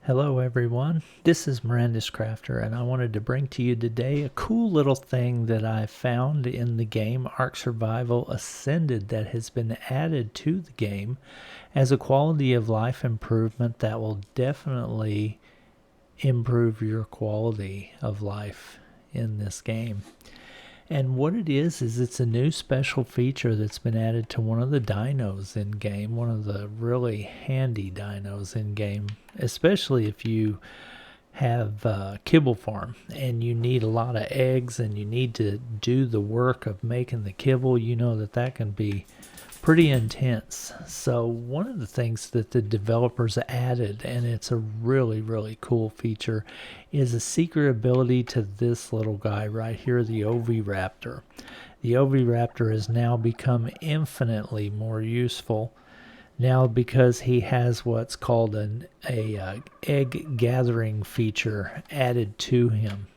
Hello everyone, this is Miranda's Crafter and I wanted to bring to you today a cool little thing that I found in the game Ark Survival Ascended that has been added to the game as a quality of life improvement that will definitely improve your quality of life in this game. And what it is it's a new special feature that's been added to one of the dinos in game, one of the really handy dinos in game, especially if you have kibble farm and you need a lot of eggs and you need to do the work of making the kibble. You know that can be pretty intense. So one of the things that the developers added, and it's a really cool feature, is a secret ability to this little guy right here, the Oviraptor. The Oviraptor has now become infinitely more useful now because he has what's called an egg gathering feature added to him.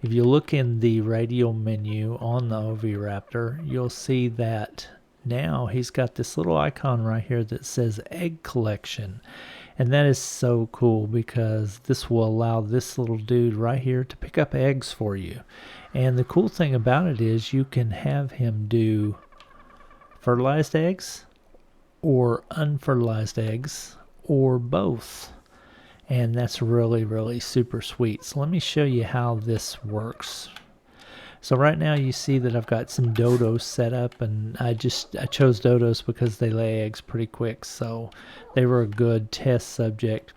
If you look in the radial menu on the Oviraptor, you'll see that now he's got this little icon right here that says egg collection, and that is so cool because this will allow this little dude right here to pick up eggs for you. And the cool thing about it is you can have him do fertilized eggs or unfertilized eggs or both, and that's really super sweet. So let me show you how this works. So right now you see that I've got some dodos set up, and I chose dodos because they lay eggs pretty quick, so they were a good test subject.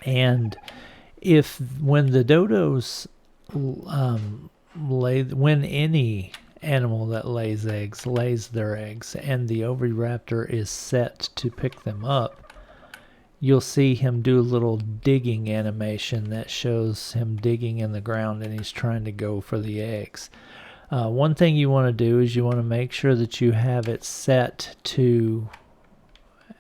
And when the dodos when any animal that lays eggs lays their eggs and the Oviraptor is set to pick them up, you'll see him do a little digging animation that shows him digging in the ground and he's trying to go for the eggs. One thing you want to do is you want to make sure that you have it set to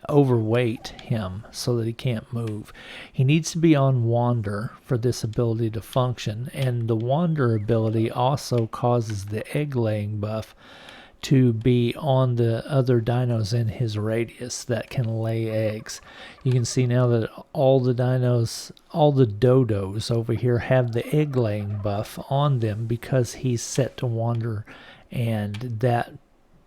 overweight him so that he can't move. He needs to be on wander for this ability to function, and the wander ability also causes the egg laying buff to be on the other dinos in his radius that can lay eggs. You can see now that all the dodos over here have the egg laying buff on them because he's set to wander, and that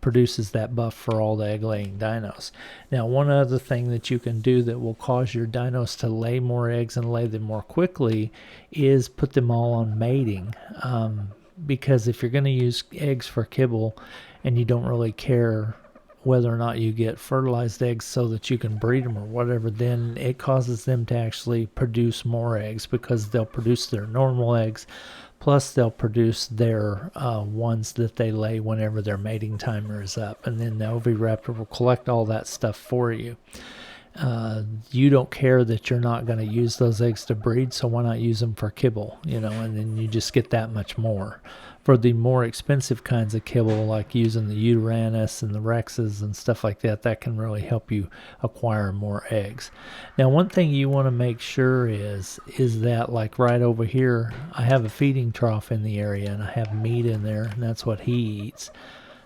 produces that buff for all the egg laying dinos. Now, one other thing that you can do that will cause your dinos to lay more eggs and lay them more quickly is put them all on mating, because if you're going to use eggs for kibble and you don't really care whether or not you get fertilized eggs so that you can breed them or whatever, then it causes them to actually produce more eggs because they'll produce their normal eggs, plus they'll produce their ones that they lay whenever their mating timer is up, and then the Oviraptor will collect all that stuff for you. You don't care that you're not going to use those eggs to breed, so why not use them for kibble, and then you just get that much more. For the more expensive kinds of kibble, like using the Uranus and the Rexes and stuff like that, that can really help you acquire more eggs. Now, one thing you want to make sure is that, like right over here, I have a feeding trough in the area and I have meat in there, and that's what he eats.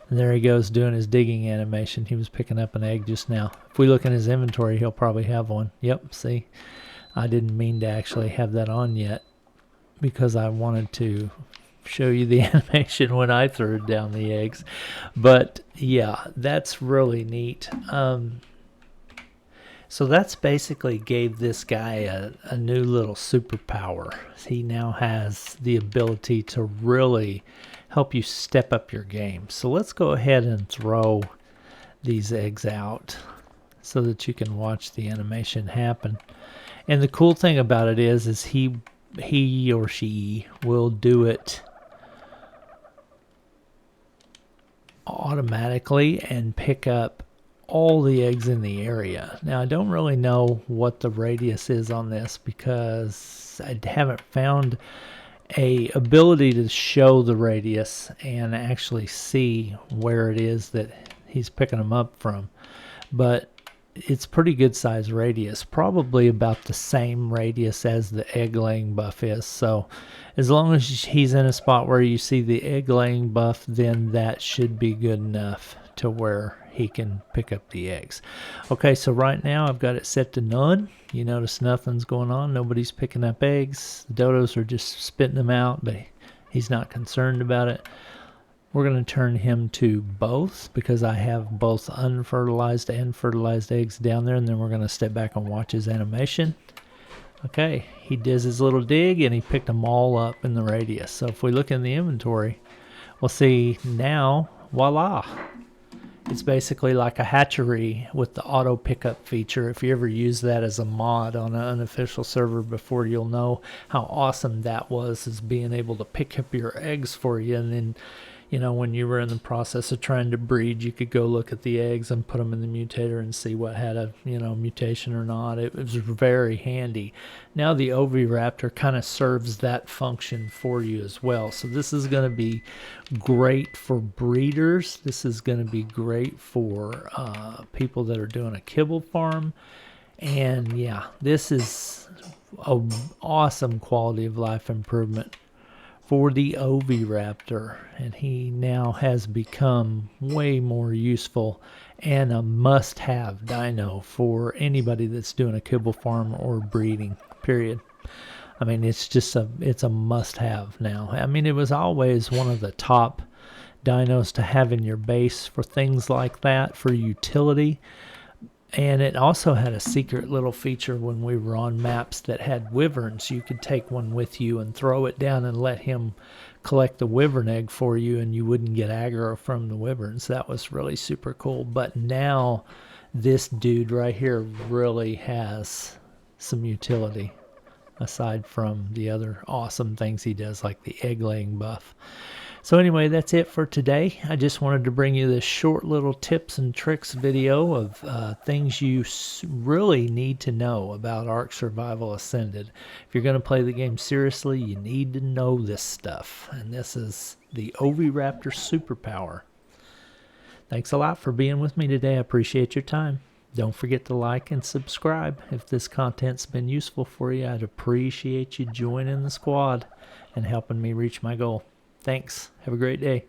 And there he goes doing his digging animation. He was picking up an egg just now. If we look in his inventory, he'll probably have one. Yep, see? I didn't mean to actually have that on yet because I wanted to show you the animation when I threw down the eggs. But yeah, that's really neat. So that's basically gave this guy a new little superpower. He now has the ability to really help you step up your game. So let's go ahead and throw these eggs out so that you can watch the animation happen. And the cool thing about it is he or she will do it automatically and pick up all the eggs in the area. Now, I don't really know what the radius is on this because I haven't found a ability to show the radius and actually see where it is that he's picking them up from, but it's pretty good size radius, probably about the same radius as the egg laying buff is. So as long as he's in a spot where you see the egg laying buff, then that should be good enough to where he can pick up the eggs. Okay, so right now I've got it set to none. You notice nothing's going on. Nobody's picking up eggs. The dodos are just spitting them out, but he's not concerned about it. We're going to turn him to both because I have both unfertilized and fertilized eggs down there, and then we're going to step back and watch his animation. Okay, he does his little dig and he picked them all up in the radius. So if we look in the inventory, we'll see now, voila. It's basically like a hatchery with the auto pickup feature. If you ever use that as a mod on an unofficial server before, you'll know how awesome that was, is being able to pick up your eggs for you. And then, you know, when you were in the process of trying to breed, you could go look at the eggs and put them in the mutator and see what had a, you know, mutation or not. It was very handy. Now the Oviraptor kind of serves that function for you as well. So this is going to be great for breeders. This is going to be great for people that are doing a kibble farm. And yeah, this is an awesome quality of life improvement for the Oviraptor, and he now has become way more useful and a must-have dino for anybody that's doing a kibble farm or breeding, period. I mean, it's just it's a must-have now. I mean, it was always one of the top dinos to have in your base for things like that, for utility. And it also had a secret little feature when we were on maps that had wyverns. You could take one with you and throw it down and let him collect the wyvern egg for you, and you wouldn't get aggro from the wyverns. That was really super cool. But now this dude right here really has some utility, aside from the other awesome things he does, like the egg laying buff. So anyway, that's it for today. I just wanted to bring you this short little tips and tricks video of things you really need to know about Ark Survival Ascended. If you're going to play the game seriously, you need to know this stuff. And this is the Oviraptor Superpower. Thanks a lot for being with me today. I appreciate your time. Don't forget to like and subscribe. If this content's been useful for you, I'd appreciate you joining the squad and helping me reach my goal. Thanks. Have a great day.